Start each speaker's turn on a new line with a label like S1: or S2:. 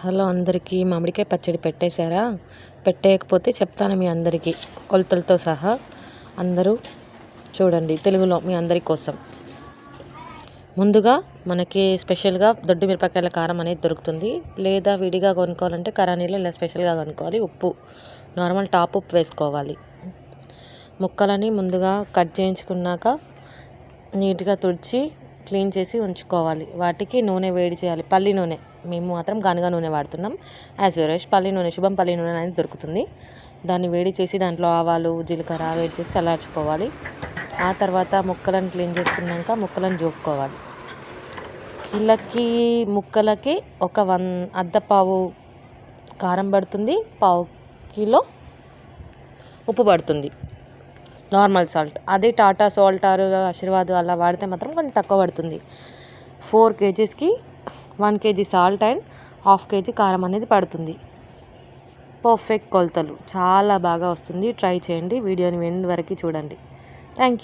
S1: Hello అందరికీ, మామిడికాయ పచ్చడి పెట్టేశారా? పెట్టేయకపోతే చెప్తాను మీ అందరికీ కొలతలతో సహా. అందరూ చూడండి, తెలుగులో మీ అందరి కోసం. ముందుగా మనకి స్పెషల్గా దొడ్డు మిరపకాయల కారం అనేది దొరుకుతుంది, లేదా విడిగా కొనుక్కోవాలంటే కరానీలో ఇలా స్పెషల్గా కొనుక్కోవాలి. ఉప్పు, నార్మల్ టాప్ ఉప్పు వేసుకోవాలి. ముక్కలని ముందుగా కట్ చేయించుకున్నాక నీట్గా తుడిచి క్లీన్ చేసి ఉంచుకోవాలి. వాటికి నూనె వేడి చేయాలి, పల్లి నూనె. మేము మాత్రం గానుగ నూనె వాడుతున్నాం. యాజ్ యూజువల్ పల్లి నూనె, శుభం పల్లి నూనె అనేది దొరుకుతుంది. దాన్ని వేడి చేసి దాంట్లో ఆవాలు, జీలకర్ర వేడి చేసి చల్లార్చుకోవాలి. ఆ తర్వాత ముక్కలను క్లీన్ చేసుకున్నాక ముక్కలను జోపుకోవాలి. ముక్కలకి ఒక అర్ధపావు కారం పడుతుంది, పావు కిలో ఉప్పు పడుతుంది, నార్మల్ సాల్ట్. అదే టాటా సాల్ట్ ఆశీర్వాద్ అలా వాడితే మాత్రం కొంచెం తక్కువ పడుతుంది. 4 kgsకి 1 kg సాల్ట్ అండ్ 1/2 kg కారం అనేది పడుతుంది. పర్ఫెక్ట్ కొలతలు, చాలా బాగా వస్తుంది. ట్రై చేయండి. వీడియోని ఎండ్ వరకు చూడండి. Thank you.